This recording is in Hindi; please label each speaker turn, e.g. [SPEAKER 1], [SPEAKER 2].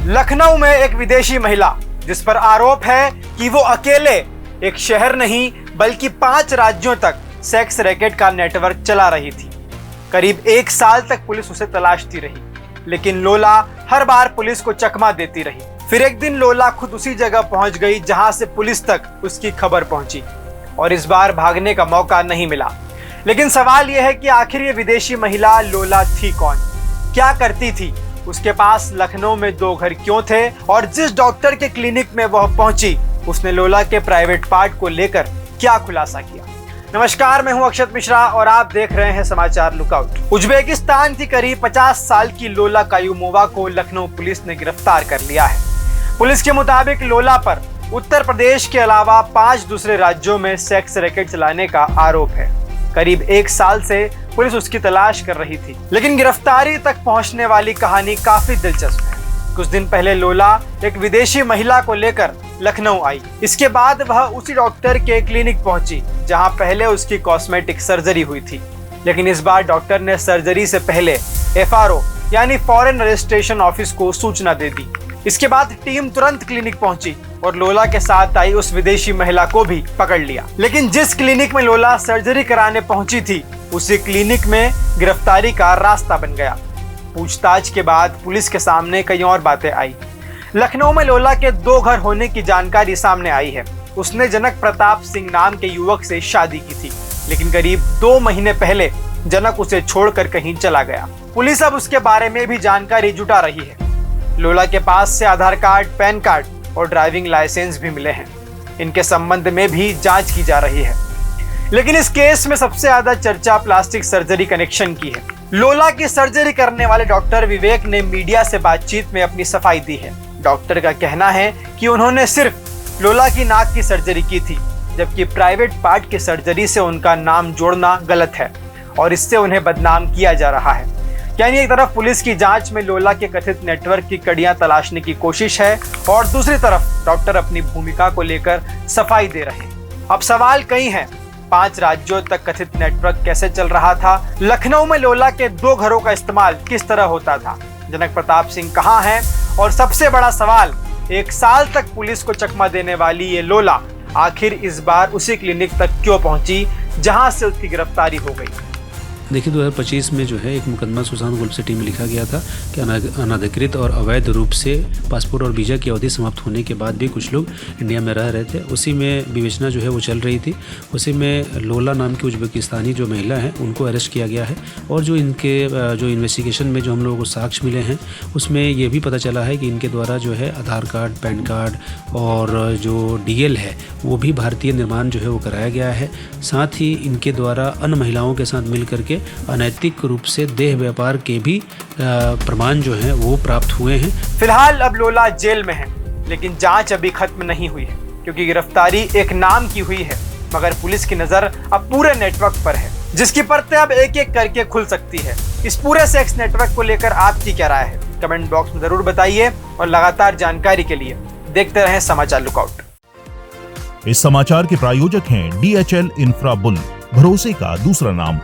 [SPEAKER 1] लखनऊ में एक विदेशी महिला जिस पर आरोप है कि वो अकेले एक शहर नहीं बल्कि 5 राज्यों तक सेक्स रैकेट का नेटवर्क चला रही थी। करीब 1 साल तक पुलिस उसे तलाशती रही, लेकिन लोला हर बार पुलिस को चकमा देती रही। फिर एक दिन लोला खुद उसी जगह पहुंच गई जहां से पुलिस तक उसकी खबर पहुंची, और इस बार भागने का मौका नहीं मिला। लेकिन सवाल यह है कि आखिर ये विदेशी महिला लोला थी कौन, क्या करती थी, उसके पास लखनऊ में 2 घर क्यों थे, और जिस डॉक्टर के क्लिनिक में वह पहुंची उसने लोला के प्राइवेट पार्ट को लेकर क्या खुलासा किया। नमस्कार, मैं हूं अक्षत मिश्रा और आप देख रहे हैं समाचार लुकआउट। उज्बेकिस्तान की करीब 50 साल की लोला कायूमोवा को लखनऊ पुलिस ने गिरफ्तार कर लिया है। पुलिस के मुताबिक लोला पर उत्तर प्रदेश के अलावा 5 दूसरे राज्यों में सेक्स रैकेट चलाने का आरोप है। करीब 1 साल से पुलिस उसकी तलाश कर रही थी, लेकिन गिरफ्तारी तक पहुंचने वाली कहानी काफी दिलचस्प है। कुछ दिन पहले लोला एक विदेशी महिला को लेकर लखनऊ आई। इसके बाद वह उसी डॉक्टर के क्लिनिक पहुंची जहां पहले उसकी कॉस्मेटिक सर्जरी हुई थी, लेकिन इस बार डॉक्टर ने सर्जरी से पहले FRO यानी फॉरेन रजिस्ट्रेशन ऑफिस को सूचना दे दी। इसके बाद टीम तुरंत क्लिनिक पहुंची और लोला के साथ आई उस विदेशी महिला को भी पकड़ लिया। लेकिन जिस क्लिनिक में लोला सर्जरी कराने पहुंची थी उसी क्लिनिक में गिरफ्तारी का रास्ता बन गया। पूछताछ के बाद पुलिस के सामने कई और बातें आई। लखनऊ में लोला के 2 घर होने की जानकारी सामने आई है। उसने जनक प्रताप सिंह नाम के युवक से शादी की थी, लेकिन करीब 2 महीने पहले जनक उसे छोड़कर कहीं चला गया। पुलिस अब उसके बारे में भी जानकारी जुटा रही है। लोला के पास से आधार कार्ड, पैन कार्ड और ड्राइविंग लाइसेंस भी मिले हैं। इनके संबंध में भी जांच की जा रही है। लेकिन इस केस में सबसे ज्यादा चर्चा प्लास्टिक सर्जरी कनेक्शन की है। लोला की सर्जरी करने वाले डॉक्टर विवेक ने मीडिया से बातचीत में अपनी सफाई दी है। डॉक्टर का कहना है कि उन्होंने सिर्फ लोला की नाक की सर्जरी की थी, जबकि प्राइवेट पार्ट की सर्जरी से उनका नाम जोड़ना गलत है और इससे उन्हें बदनाम किया जा रहा है। यानी एक तरफ पुलिस की जांच में लोला के कथित नेटवर्क की कड़ियां तलाशने की कोशिश है और दूसरी तरफ डॉक्टर अपनी भूमिका को लेकर सफाई दे रहे हैं। अब सवाल कई हैं। 5 राज्यों तक कथित नेटवर्क कैसे चल रहा था? लखनऊ में लोला के 2 घरों का इस्तेमाल किस तरह होता था? जनक प्रताप सिंह कहां है? और सबसे बड़ा सवाल, 1 साल तक पुलिस को चकमा देने वाली ये लोला आखिर इस बार उसी क्लिनिक तक क्यों पहुंची जहां से उसकी गिरफ्तारी हो गई?
[SPEAKER 2] देखिए 2025 में जो है एक मुकदमा सुशांत गुल सिटी में लिखा गया था कि अनाधिकृत और अवैध रूप से पासपोर्ट और वीज़ा की अवधि समाप्त होने के बाद भी कुछ लोग इंडिया में रह रहे थे। उसी में विवेचना जो है वो चल रही थी। उसी में लोला नाम की उज्बेकिस्तानी जो महिला है उनको अरेस्ट किया गया है और जो इनके जो इन्वेस्टिगेशन में जो हम लोगों को साक्ष्य मिले हैं उसमें ये भी पता चला है कि इनके द्वारा जो है आधार कार्ड, पैन कार्ड और जो DL है वो भी भारतीय निर्माण जो है वो कराया गया है। साथ ही इनके द्वारा अन्य महिलाओं के साथ मिल करके अनैतिक रूप से देह व्यापार के भी प्रमाण जो है वो प्राप्त हुए हैं।
[SPEAKER 1] फिलहाल अब लोला जेल में है, लेकिन जांच अभी खत्म नहीं हुई है क्योंकि गिरफ्तारी एक नाम की हुई है, मगर पुलिस की नजर अब पूरे नेटवर्क पर है, जिसकी परतें अब एक-एक करके खुल सकती है। इस पूरे सेक्स नेटवर्क को लेकर आपकी क्या राय है? कमेंट बॉक्स में जरूर बताइए और लगातार जानकारी के लिए देखते रहें समाचार लुकआउट।
[SPEAKER 3] इस समाचार के प्रायोजक हैं DHL इंफ्रा बुल, भरोसे का दूसरा नाम।